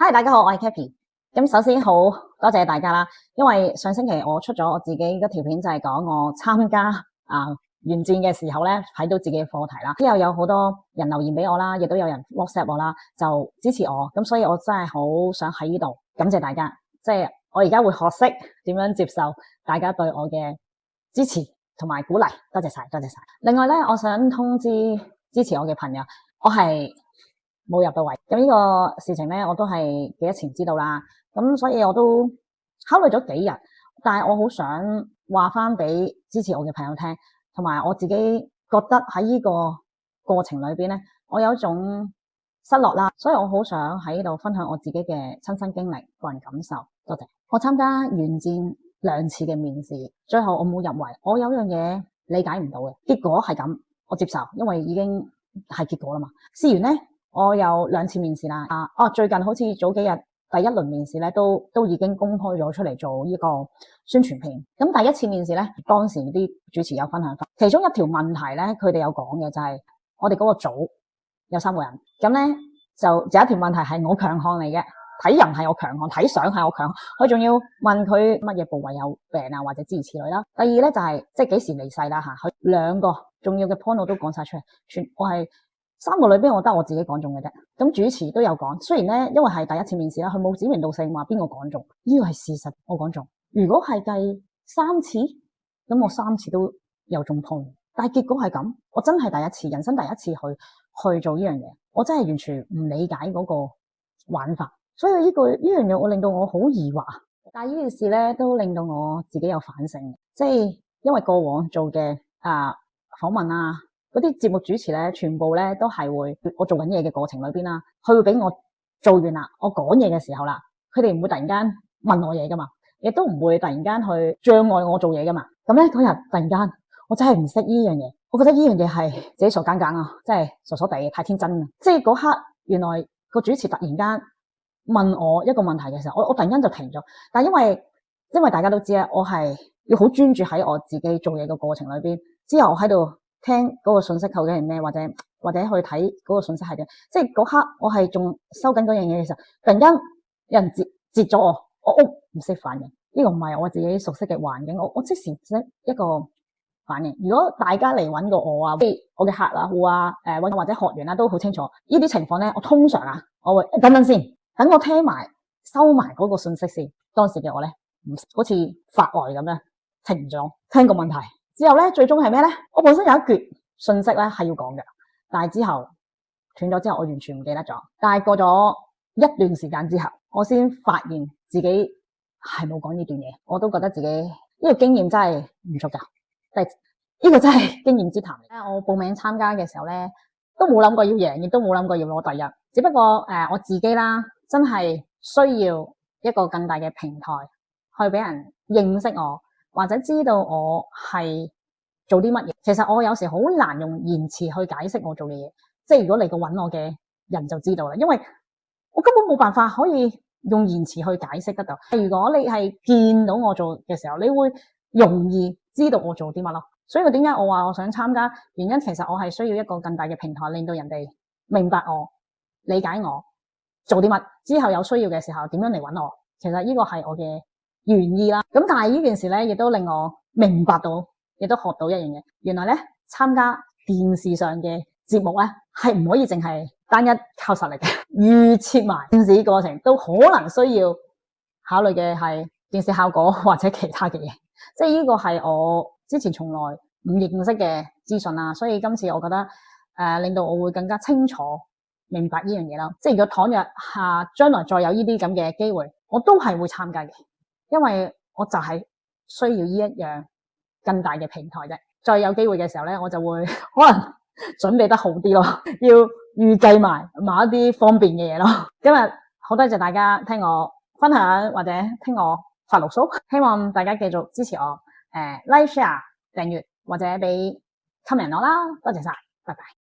Hi， 大家好，我係 Kathy。咁首先好多謝大家啦，因為上星期我出咗我自己嗰條片，就係講我參加原戰嘅時候咧，睇到自己嘅課題啦。之後有好多人留言俾我啦，亦都有人 WhatsApp 我啦，就支持我。咁所以我真係好想喺呢度感謝大家，即係我而家會學識點樣接受大家對我嘅支持同埋鼓勵，多謝晒，多謝晒。另外咧，我想通知支持我嘅朋友，我係冇入到圍，咁呢個事情咧，我都係幾日前知道啦。咁所以我都考慮咗幾日，但係我好想話翻俾支持我嘅朋友聽，同埋我自己覺得喺呢個過程裏邊咧，我有一種失落啦，所以我好想喺呢度分享我自己嘅親身經歷、個人感受。多謝。我參加原戰2次嘅面試，最後我冇入圍。我有樣嘢理解唔到嘅，結果係咁，我接受，因為已經係結果啦嘛。試完咧，我有2次面試啦。最近好似早幾日第一輪面試咧，都已經公開咗出嚟做呢個宣傳片。咁第一次面試咧，當時啲主持有分享翻，其中一條問題咧，佢哋有講嘅就係我哋嗰個組有3個人，咁咧就有一條問題係我強項嚟嘅，睇人係我強項，睇相係我強項，佢仲要問佢乜嘢部位有病啊，或者諸如此類啦。第二咧就係即係幾時離世啦吓，佢2個重要嘅 point 我都講晒出嚟，我係3個裏邊我得我自己講中嘅啫。咁主持都有講，雖然咧因為係第一次面試啦，佢冇指名道姓話邊個講中，呢個係事實，我講中。如果係計3次，咁我3次都有中通，但係結果係咁，我真係第一次，人生第一次去做呢樣嘢，我真係完全唔理解嗰個玩法，所以呢樣嘢我令到我好疑惑。但係呢件事咧都令到我自己有反省，即係因為過往做嘅訪問啊，嗰啲節目主持咧，全部咧都係會我做緊嘢嘅過程裏邊啦，佢會俾我做完啦，我講嘢嘅時候啦，佢哋唔會突然間問我嘢噶嘛，亦都唔會突然間去障礙我做嘢噶嘛。咁咧嗰日突然間，我真係唔識呢樣嘢，我覺得呢樣嘢係自己傻更更啊，真係傻傻地，太天真啦。即係嗰刻，原來個主持突然間問我一個問題嘅時候，我突然間就停咗。但係因為大家都知啊，我係要好專注喺我自己做嘢嘅過程裏邊，之後我喺度聽嗰個信息究竟係咩，或者去睇嗰個信息係點。即係嗰刻我係仲收緊嗰樣嘢嘅時候，突然間有人截咗我唔識反應，呢個唔係我自己熟悉嘅環境，我即時一個反應。如果大家嚟揾過我啊，我嘅客戶啊，或者學員啊，都好清楚呢啲情況咧。我通常我會等等先，等我聽埋收埋嗰個信息先。當時嘅我咧，好似發呆咁樣停咗聽個問題之後咧，最終係咩咧？我本身有一橛信息咧係要講嘅，但係之後斷咗之後，我完全唔記得咗。但係過咗一段時間之後，我先發現自己係冇講呢段嘢，我都覺得自己呢個經驗真係唔足噶。呢個真係經驗之談嚟。我報名參加嘅時候咧，都冇諗過要贏，亦都冇諗過要攞第一。只不過我自己啦，真係需要一個更大嘅平台去俾人認識我，或者知道我係做啲乜嘢。其實我有時好難用言辭去解釋我做嘅嘢，即係如果嚟個搵我嘅人就知道啦，因為我根本冇辦法可以用言辭去解釋得到。如果你係見到我做嘅時候，你會容易知道我做啲乜咯。所以點解我話我想參加，原因其實我係需要一個更大嘅平台，令到人哋明白我、理解我做啲乜，之後有需要嘅時候點樣嚟搵我。其實呢個係我嘅原意啦。咁但係呢件事咧，亦都令我明白到，亦都學到一樣嘢。原來咧，參加電視上嘅節目咧，係唔可以淨係單一靠實力嘅，預設埋電視過程都可能需要考慮嘅係電視效果或者其他嘅嘢。即係呢個係我之前從來唔認識嘅資訊啦，所以今次我覺得令到我會更加清楚明白呢樣嘢啦。即係如果倘若將來再有呢啲咁嘅機會，我都係會參加嘅，因為我就係需要呢一樣更大嘅平台啫。再有機會嘅時候咧，我就會可能準備得好啲咯，要預計埋某一啲方便嘅嘢咯。今日好多謝大家聽我分享或者聽我發牢騷，希望大家繼續支持我，like share 訂閱或者俾 comment 我啦，多謝晒，拜拜。